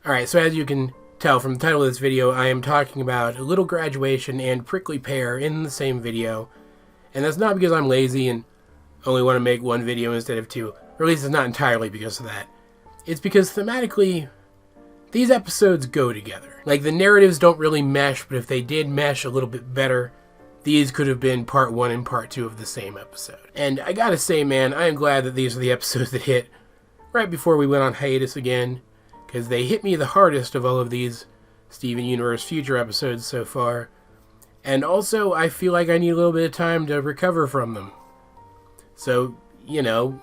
Alright, so as you can tell from the title of this video, I am talking about a little graduation and prickly pear in the same video. And that's not because I'm lazy and only want to make one video instead of two. Or at least it's not entirely because of that. It's because thematically, these episodes go together. Like, the narratives don't really mesh, but if they did mesh a little bit better, these could have been part 1 and part 2 of the same episode. And I gotta say, man, I am glad that these are the episodes that hit right before we went on hiatus again, because they hit me the hardest of all of these Steven Universe Future episodes so far. And also, I feel like I need a little bit of time to recover from them. So, you know,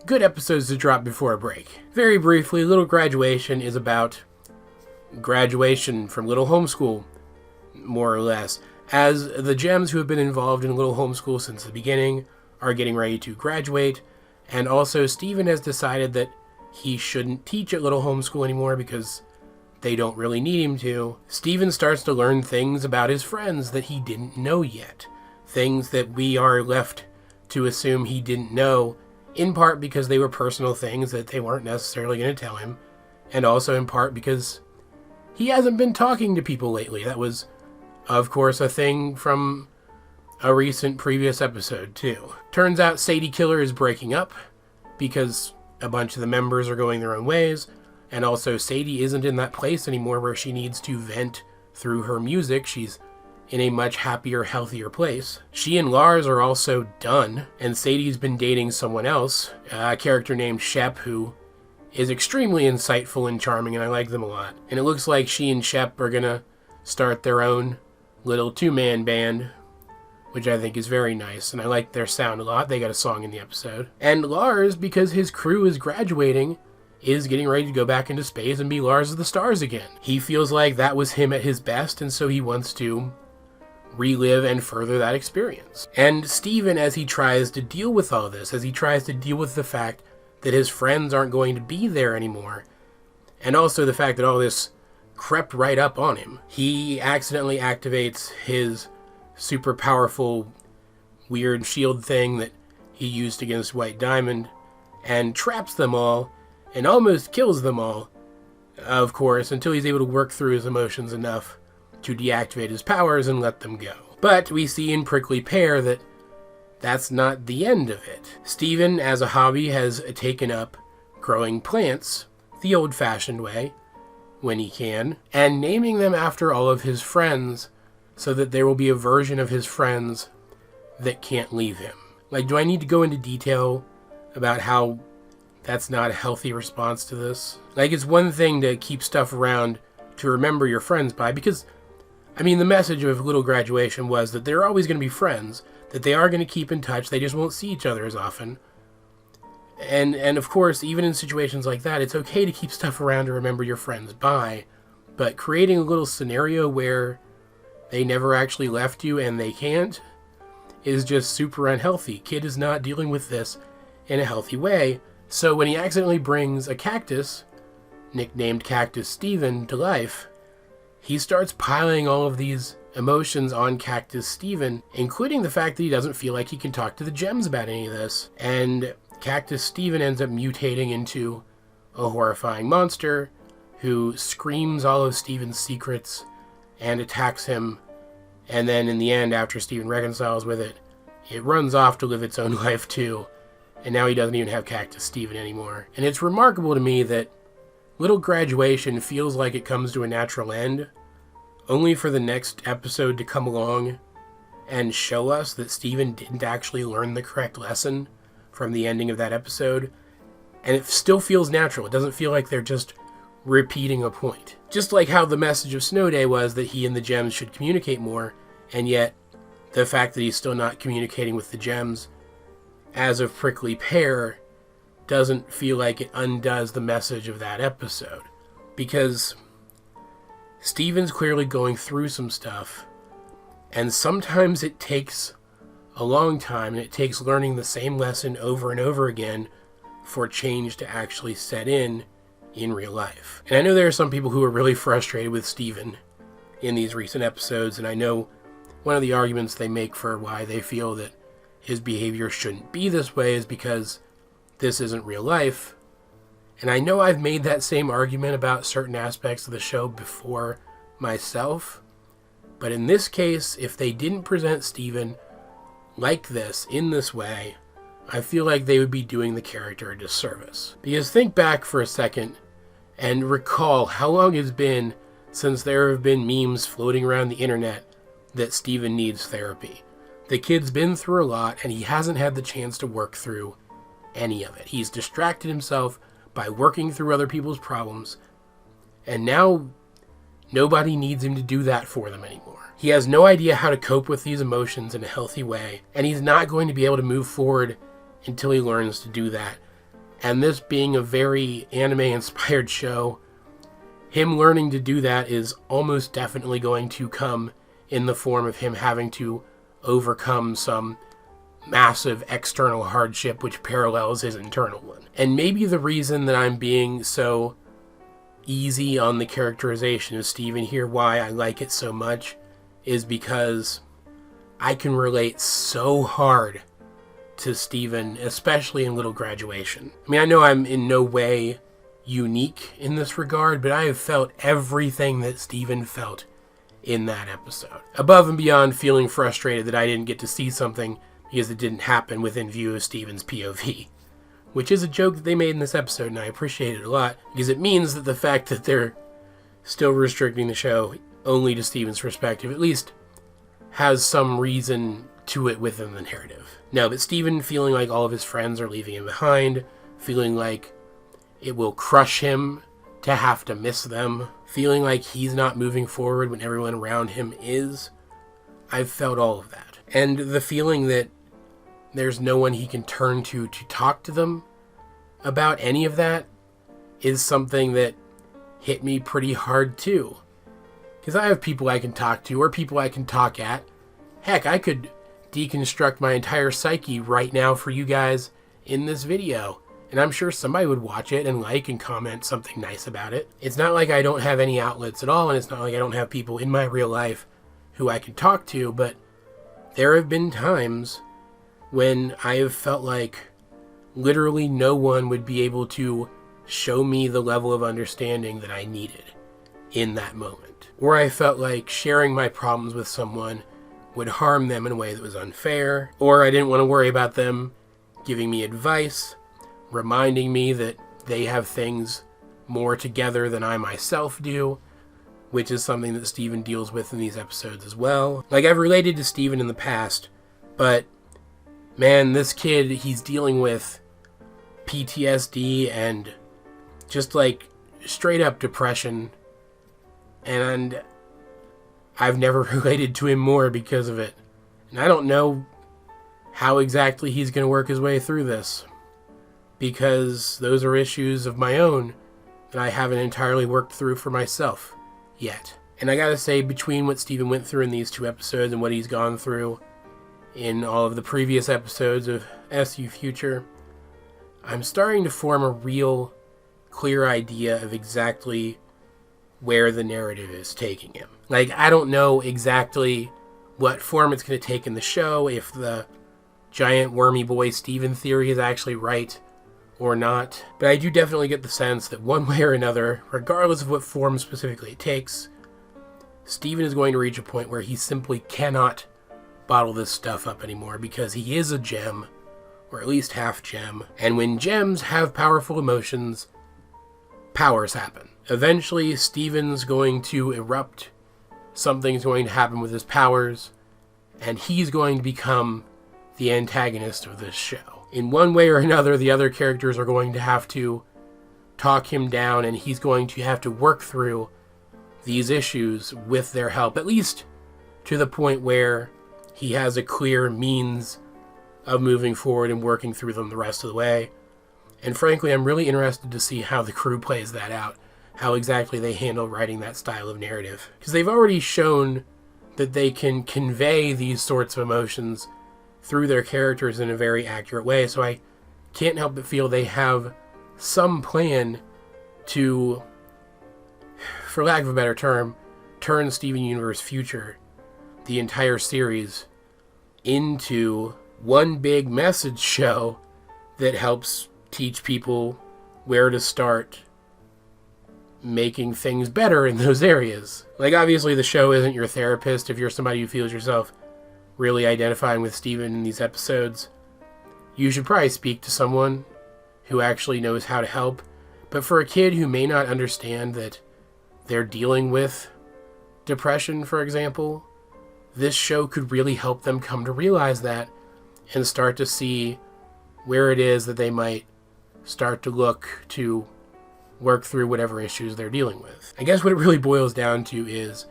good episodes to drop before a break. Very briefly, Little Graduation is about graduation from Little Homeschool, more or less, as the gems who have been involved in Little Homeschool since the beginning are getting ready to graduate, and also Steven has decided that he shouldn't teach at Little Homeschool anymore because they don't really need him to. Steven starts to learn things about his friends that he didn't know yet. Things that we are left to assume he didn't know, in part because they were personal things that they weren't necessarily going to tell him, and also in part because he hasn't been talking to people lately. That was, of course, a thing from a recent previous episode, too. Turns out Sadie Killer is breaking up because a bunch of the members are going their own ways, and also Sadie isn't in that place anymore where she needs to vent through her music. She's in a much happier, healthier place. She and Lars are also done, and Sadie's been dating someone else, a character named Shep, who is extremely insightful and charming, and I like them a lot. And it looks like she and Shep are gonna start their own little two-man band, which I think is very nice, and I like their sound a lot. They got a song in the episode. And Lars, because his crew is graduating, is getting ready to go back into space and be Lars of the Stars again. He feels like that was him at his best, and so he wants to relive and further that experience. And Steven, as he tries to deal with all this, as he tries to deal with the fact that his friends aren't going to be there anymore, and also the fact that all this crept right up on him, he accidentally activates his super powerful weird shield thing that he used against White Diamond and traps them all and almost kills them all, of course, until he's able to work through his emotions enough to deactivate his powers and let them go. But we see in Prickly Pear that that's not the end of it. Steven, as a hobby, has taken up growing plants the old-fashioned way, when he can, and naming them after all of his friends so that there will be a version of his friends that can't leave him. Like, do I need to go into detail about how that's not a healthy response to this? Like, it's one thing to keep stuff around to remember your friends by, because, I mean, the message of Little Graduation was that they're always going to be friends, that they are going to keep in touch, they just won't see each other as often. And of course, even in situations like that, it's okay to keep stuff around to remember your friends by, but creating a little scenario where they never actually left you and they can't is just super unhealthy. Kid is not dealing with this in a healthy way. So when he accidentally brings a cactus, nicknamed Cactus Steven, to life, he starts piling all of these emotions on Cactus Steven, including the fact that he doesn't feel like he can talk to the gems about any of this. And Cactus Steven ends up mutating into a horrifying monster who screams all of Steven's secrets and attacks him, and then in the end, after Steven reconciles with it, it runs off to live its own life too, and now he doesn't even have Cactus Steven anymore. And it's remarkable to me that Little Graduation feels like it comes to a natural end, only for the next episode to come along and show us that Steven didn't actually learn the correct lesson from the ending of that episode, and it still feels natural. It doesn't feel like they're just repeating a point. Just like how the message of Snow Day was that he and the gems should communicate more, and yet the fact that he's still not communicating with the gems as of Prickly Pear doesn't feel like it undoes the message of that episode, because Steven's clearly going through some stuff, and sometimes it takes a long time, and it takes learning the same lesson over and over again for change to actually set in real life. And I know there are some people who are really frustrated with Steven in these recent episodes, and I know one of the arguments they make for why they feel that his behavior shouldn't be this way is because this isn't real life. And I know I've made that same argument about certain aspects of the show before myself, but in this case, if they didn't present Steven like this, in this way, I feel like they would be doing the character a disservice. Because think back for a second and recall how long it's been since there have been memes floating around the internet that Steven needs therapy. The kid's been through a lot and he hasn't had the chance to work through any of it. He's distracted himself by working through other people's problems, and now nobody needs him to do that for them anymore. He has no idea how to cope with these emotions in a healthy way, and he's not going to be able to move forward until he learns to do that. And this being a very anime-inspired show, him learning to do that is almost definitely going to come in the form of him having to overcome some massive external hardship which parallels his internal one. And maybe the reason that I'm being so easy on the characterization of Steven here, why I like it so much, is because I can relate so hard to Steven, especially in Little Graduation. I mean, I know I'm in no way unique in this regard, but I have felt everything that Steven felt in that episode. Above and beyond feeling frustrated that I didn't get to see something because it didn't happen within view of Steven's POV. Which is a joke that they made in this episode, and I appreciate it a lot, because it means that the fact that they're still restricting the show only to Steven's perspective at least has some reason to it within the narrative. No, but Steven feeling like all of his friends are leaving him behind, feeling like it will crush him to have to miss them, feeling like he's not moving forward when everyone around him is, I've felt all of that. And the feeling that there's no one he can turn to talk to them about any of that is something that hit me pretty hard too. Because I have people I can talk to, or people I can talk at. Heck, I could deconstruct my entire psyche right now for you guys in this video, and I'm sure somebody would watch it and like and comment something nice about it. It's not like I don't have any outlets at all, and it's not like I don't have people in my real life who I can talk to, but there have been times when I have felt like literally no one would be able to show me the level of understanding that I needed in that moment. Or I felt like sharing my problems with someone would harm them in a way that was unfair, or I didn't want to worry about them giving me advice, reminding me that they have things more together than I myself do, which is something that Steven deals with in these episodes as well. Like, I've related to Steven in the past, but man, this kid, he's dealing with PTSD and just like straight up depression, and I've never related to him more because of it. And I don't know how exactly he's going to work his way through this, because those are issues of my own that I haven't entirely worked through for myself yet. And I gotta say, between what Steven went through in these two episodes and what he's gone through in all of the previous episodes of SU Future, I'm starting to form a real clear idea of exactly where the narrative is taking him. Like, I don't know exactly what form it's going to take in the show, if the giant wormy boy Steven theory is actually right or not, but I do definitely get the sense that one way or another, regardless of what form specifically it takes, Steven is going to reach a point where he simply cannot bottle this stuff up anymore, because he is a gem, or at least half gem, and when gems have powerful emotions, powers happen. Eventually, Steven's going to erupt, something's going to happen with his powers, and he's going to become the antagonist of this show. In one way or another, the other characters are going to have to talk him down, and he's going to have to work through these issues with their help, at least to the point where he has a clear means of moving forward and working through them the rest of the way. And frankly, I'm really interested to see how the crew plays that out, how exactly they handle writing that style of narrative. Because they've already shown that they can convey these sorts of emotions through their characters in a very accurate way, so I can't help but feel they have some plan to, for lack of a better term, turn Steven Universe Future, the entire series, into one big message show that helps teach people where to start making things better in those areas. Like, obviously the show isn't your therapist if you're somebody who feels yourself really identifying with Steven in these episodes. You should probably speak to someone who actually knows how to help. But for a kid who may not understand that they're dealing with depression, for example, this show could really help them come to realize that and start to see where it is that they might start to look to work through whatever issues they're dealing with. I guess what it really boils down to is,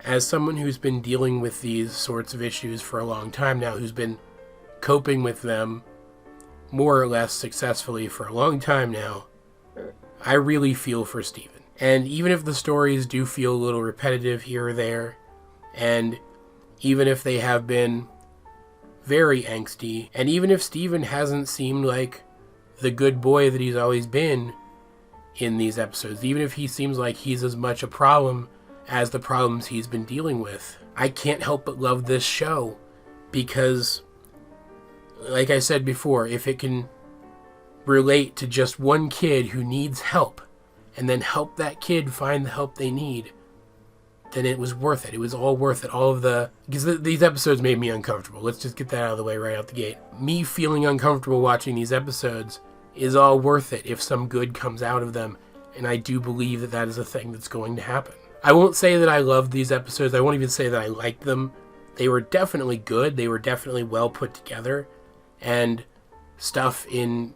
as someone who's been dealing with these sorts of issues for a long time now, who's been coping with them more or less successfully for a long time now, I really feel for Steven. And even if the stories do feel a little repetitive here or there, and even if they have been very angsty, and even if Steven hasn't seemed like the good boy that he's always been in these episodes, even if he seems like he's as much a problem as the problems he's been dealing with, I can't help but love this show because, like I said before, if it can relate to just one kid who needs help and then help that kid find the help they need, then it was worth it. It was all worth it. All of the... Because these episodes made me uncomfortable. Let's just get that out of the way right out the gate. Me feeling uncomfortable watching these episodes is all worth it if some good comes out of them, and I do believe that that is a thing that's going to happen. I won't say that I loved these episodes. I won't even say that I liked them. They were definitely good. They were definitely well put together, and stuff in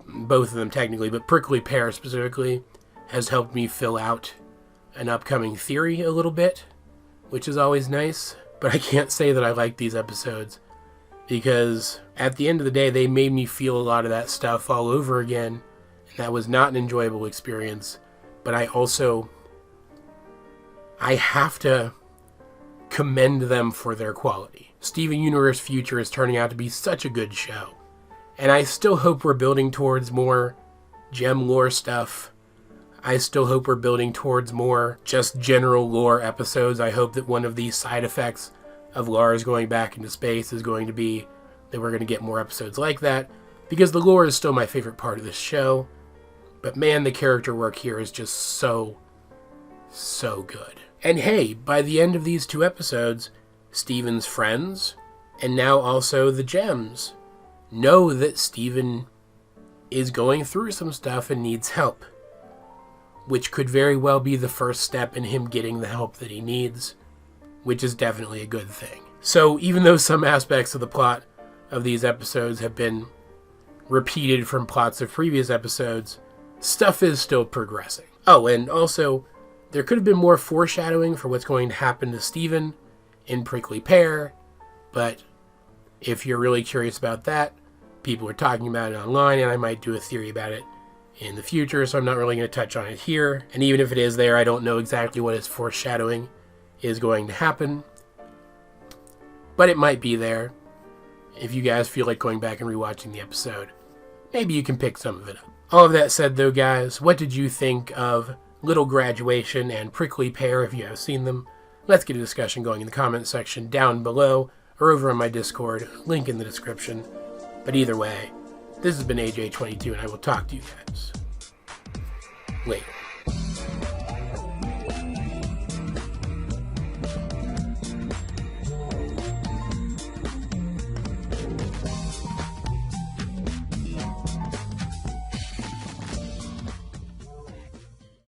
both of them technically, but Prickly Pear specifically has helped me fill out an upcoming theory a little bit, which is always nice. But I can't say that I like these episodes because at the end of the day, they made me feel a lot of that stuff all over again, and that was not an enjoyable experience. But I have to commend them for their quality. Steven Universe Future is turning out to be such a good show, and I still hope we're building towards more gem lore stuff. I still hope we're building towards more just general lore episodes. I hope that one of these side effects of Lars going back into space is going to be that we're going to get more episodes like that, because the lore is still my favorite part of this show. But man, the character work here is just so good. And hey, by the end of these 2 episodes, Steven's friends, and now also the gems, know that Steven is going through some stuff and needs help, which could very well be the first step in him getting the help that he needs, which is definitely a good thing. So even though some aspects of the plot of these episodes have been repeated from plots of previous episodes, stuff is still progressing. Oh, and also, there could have been more foreshadowing for what's going to happen to Steven in Prickly Pear, but if you're really curious about that, people are talking about it online, and I might do a theory about it in the future, so I'm not really going to touch on it here. And even if it is there, I don't know exactly what his foreshadowing is going to happen, but it might be there. If you guys feel like going back and rewatching the episode, maybe you can pick some of it up. All of that said though, guys, what did you think of Little Graduation and Prickly Pear if you have seen them? Let's get a discussion going in the comment section down below or over on my Discord, link in the description. But either way, this has been AJ22, and I will talk to you guys later.